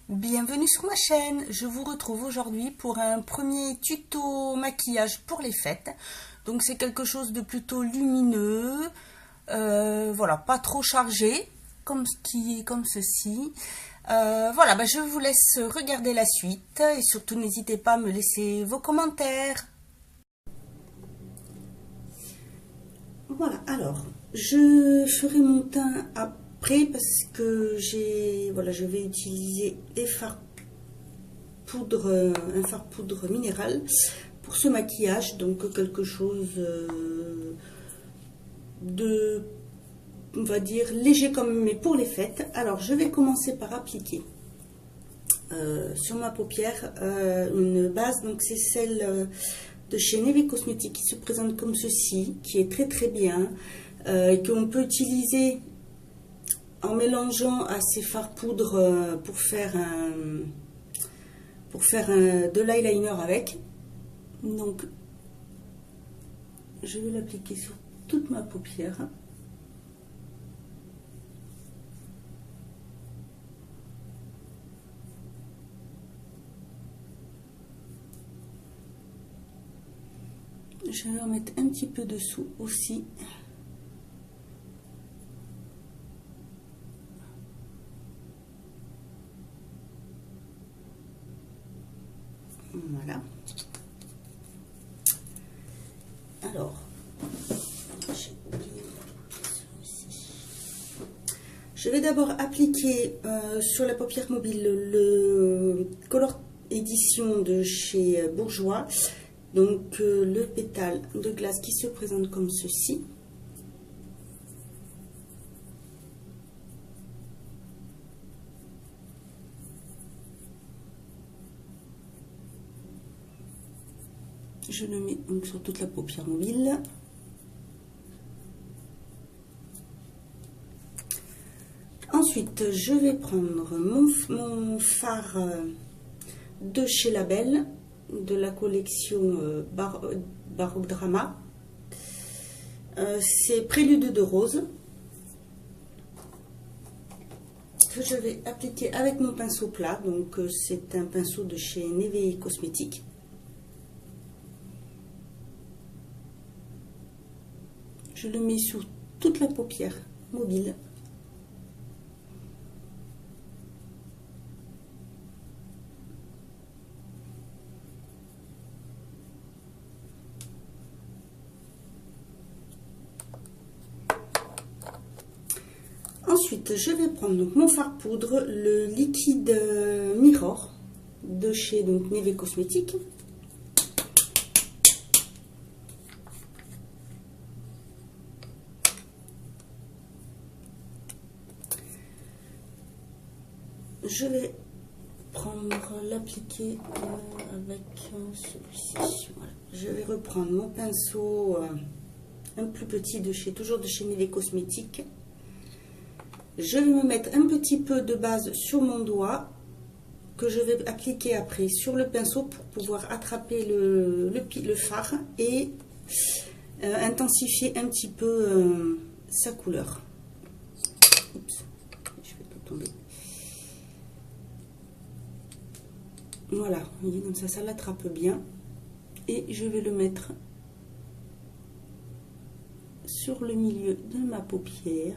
Bienvenue sur ma chaîne, je vous retrouve aujourd'hui pour un premier tuto maquillage pour les fêtes. Donc c'est quelque chose de plutôt lumineux, voilà, pas trop chargé, comme ceci. Voilà, je vous laisse regarder la suite et surtout n'hésitez pas à me laisser vos commentaires. Voilà, alors, je ferai mon teint après parce que je vais utiliser des fards poudre, un fard poudre minéral pour ce maquillage, donc quelque chose de, on va dire, léger comme mais pour les fêtes. Alors, je vais commencer par appliquer sur ma paupière une base, donc c'est celle de chez Neve Cosmetics qui se présente comme ceci, qui est très bien, qu'on peut utiliser en mélangeant à ces fards poudre pour faire de l'eyeliner avec. Donc je vais l'appliquer sur toute ma paupière. Je vais en mettre un petit peu dessous aussi. Voilà. Alors, je vais d'abord appliquer sur la paupière mobile le Color Edition de chez Bourjois. Donc le pétale de glace qui se présente comme ceci. Je le mets donc sur toute la paupière mobile. Ensuite, je vais prendre mon fard de chez Label, de la collection Baroque Drama. C'est Prélude de Rose, que je vais appliquer avec mon pinceau plat. Donc c'est un pinceau de chez Neve Cosmetics. Je le mets sur toute la paupière mobile. Ensuite, je vais prendre donc mon fard poudre, le liquide Mirror de chez Neve Cosmetics. Je vais l'appliquer avec celui-ci. Voilà. Je vais reprendre mon pinceau un plus petit toujours de chez Neve Cosmetics. Je vais me mettre un petit peu de base sur mon doigt que je vais appliquer après sur le pinceau pour pouvoir attraper le fard et intensifier un petit peu sa couleur. Oups, je fais tout tomber. Voilà, vous voyez, comme ça l'attrape bien. Et je vais le mettre sur le milieu de ma paupière.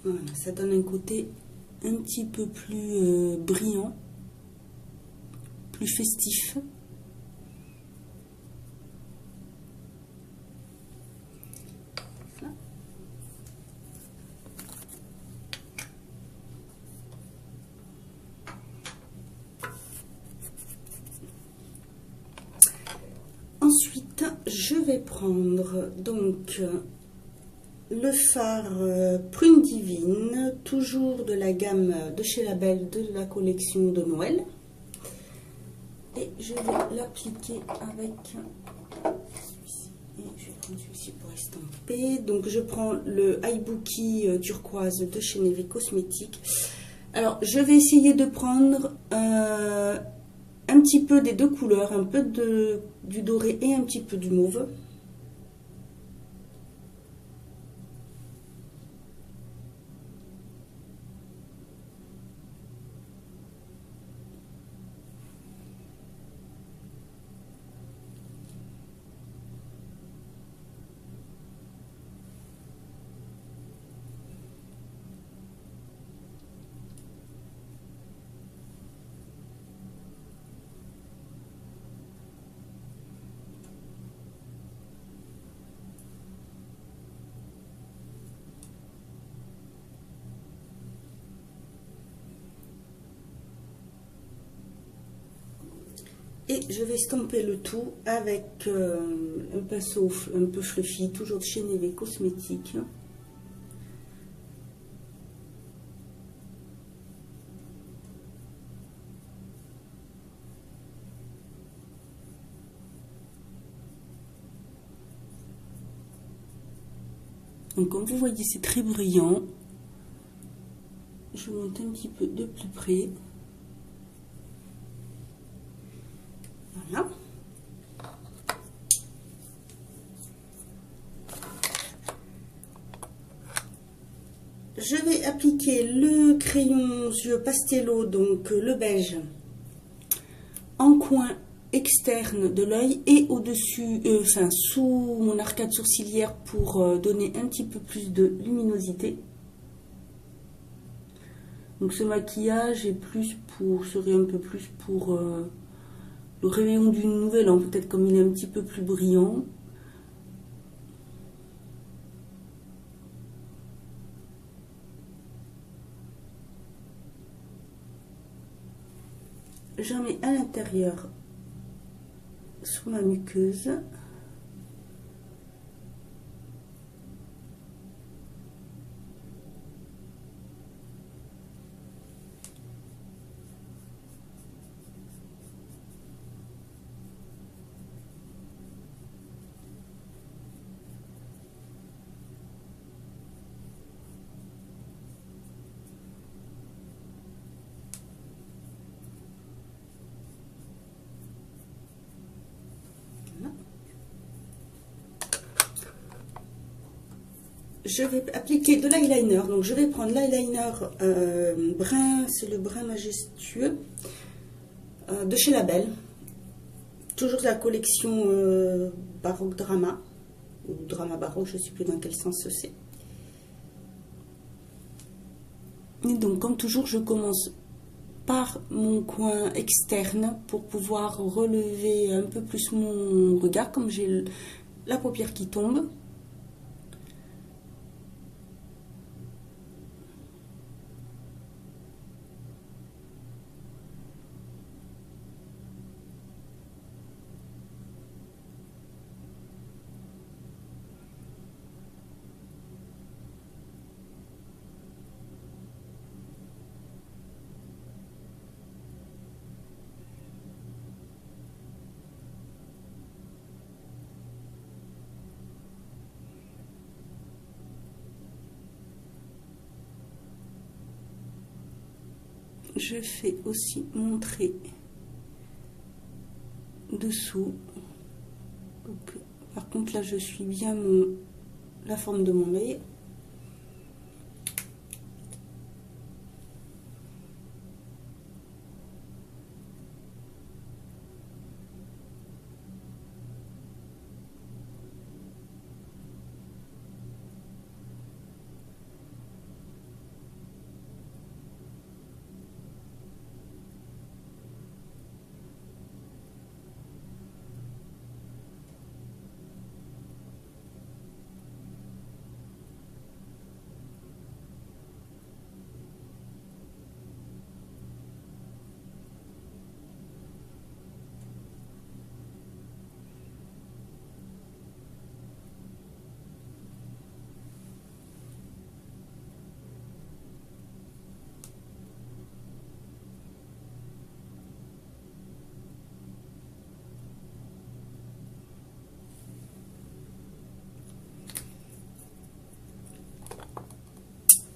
Voilà, ça donne un côté un petit peu plus brillant, plus festif. Voilà. Ensuite, je vais prendre donc le fard Prune Divine, toujours de la gamme de chez Label, de la collection de Noël. et je vais l'appliquer avec celui-ci. Et je vais prendre celui-ci pour estomper. Donc je prends le Ibuki turquoise de chez Neve Cosmetics. Alors je vais essayer de prendre un petit peu des deux couleurs, un peu du doré et un petit peu du mauve. Et je vais estomper le tout avec un pinceau un peu fluffy, toujours de chez Neve Cosmetics. Donc comme vous voyez, c'est très brillant. Je monte un petit peu de plus près. Voilà. Je vais appliquer le crayon aux yeux pastello, donc le beige, en coin externe de l'œil et au-dessus, enfin sous mon arcade sourcilière pour donner un petit peu plus de luminosité. Donc ce maquillage est plus pour, serait un peu plus pour le réveillon du nouvel an, peut-être comme il est un petit peu plus brillant. J'en mets à l'intérieur sur ma muqueuse. Je vais appliquer de l'eyeliner, donc je vais prendre l'eyeliner brun, c'est le brun majestueux de chez Label, toujours de la collection Baroque Drama, ou Drama Baroque, je ne sais plus dans quel sens c'est. Et donc comme toujours, je commence par mon coin externe pour pouvoir relever un peu plus mon regard, comme j'ai la paupière qui tombe. Je fais aussi mon trait dessous. Donc, par contre là je suis bien la forme de mon œil.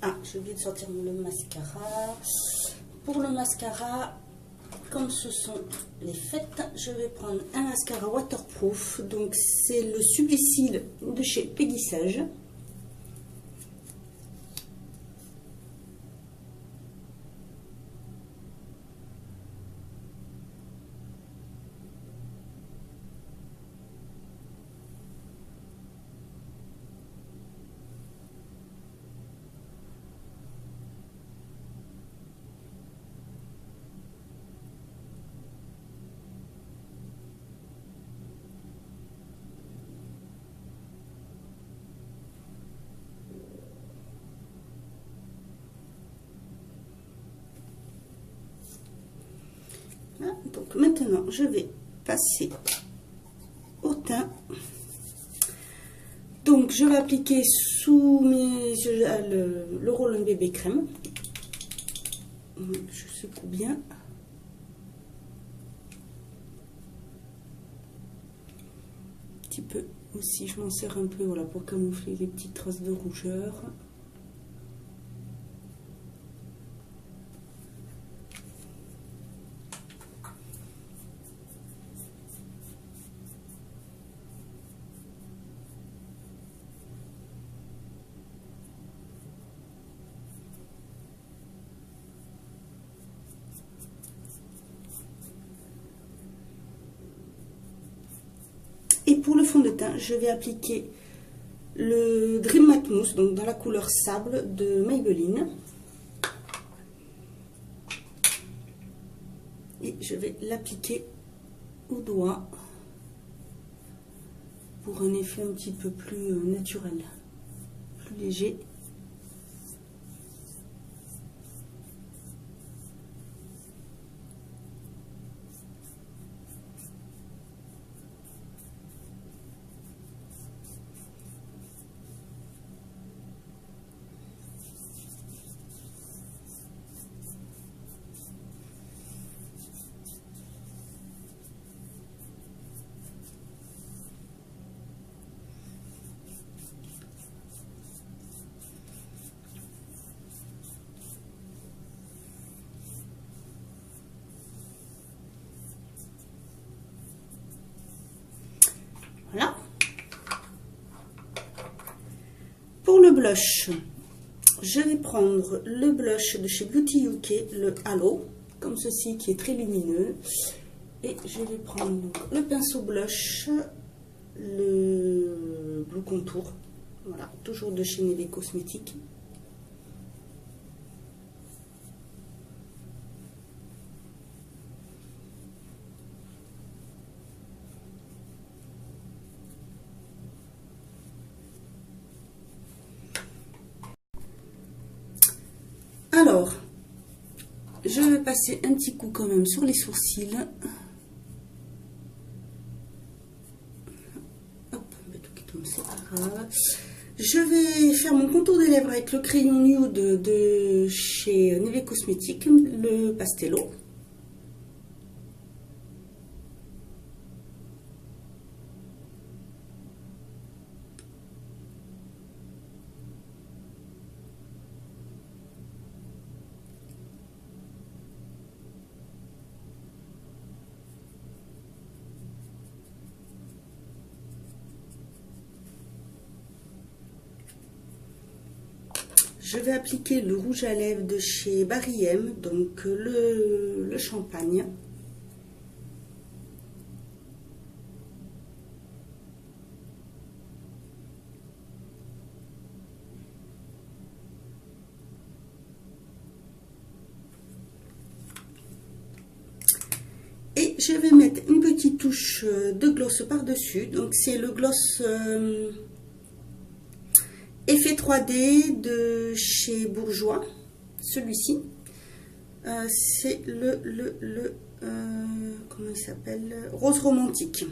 Ah, j'ai oublié de sortir le mascara. Pour le mascara, comme ce sont les fêtes, je vais prendre un mascara waterproof. Donc c'est le Sublicil de chez Peggy Sage. Donc maintenant, je vais passer au teint. Donc, je vais appliquer sous mes yeux le Roll-On Bébé Crème. Je secoue bien. Un petit peu aussi, je m'en sers un peu, voilà, pour camoufler les petites traces de rougeur. Et pour le fond de teint, je vais appliquer le Dream Matte Mousse, donc dans la couleur sable de Maybelline. Et je vais l'appliquer au doigt pour un effet un petit peu plus naturel, plus léger. Voilà. Pour le blush, je vais prendre le blush de chez Beauty UK, le Halo, comme ceci, qui est très lumineux. Et je vais prendre donc le pinceau blush, le Blue Contour, voilà, toujours de chez Neve Cosmetics. Alors, je vais passer un petit coup quand même sur les sourcils. Hop, c'est pas grave. Je vais faire mon contour des lèvres avec le crayon nude de chez Neve Cosmetics, le Pastello. Je vais appliquer le rouge à lèvres de chez Barry M, donc le champagne. Et je vais mettre une petite touche de gloss par-dessus. Donc c'est le gloss Effet 3D de chez Bourjois, celui-ci. C'est comment il s'appelle, Rose Romantique.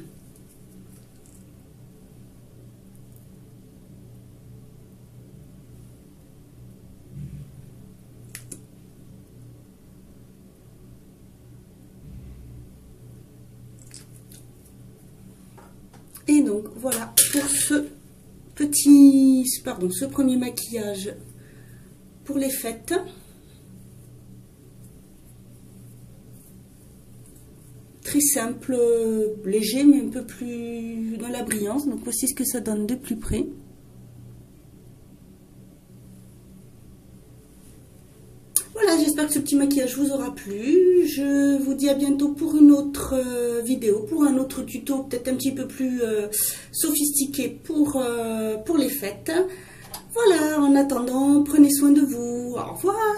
Et donc voilà pour ce premier maquillage pour les fêtes. Très simple, léger, mais un peu plus dans la brillance. Donc voici ce que ça donne de plus près. Voilà, j'espère que ce petit maquillage vous aura plu. Je vous dis à bientôt pour une autre vidéo, pour un autre tuto peut-être un petit peu plus sophistiqué pour les fêtes. Voilà, en attendant, prenez soin de vous. Au revoir.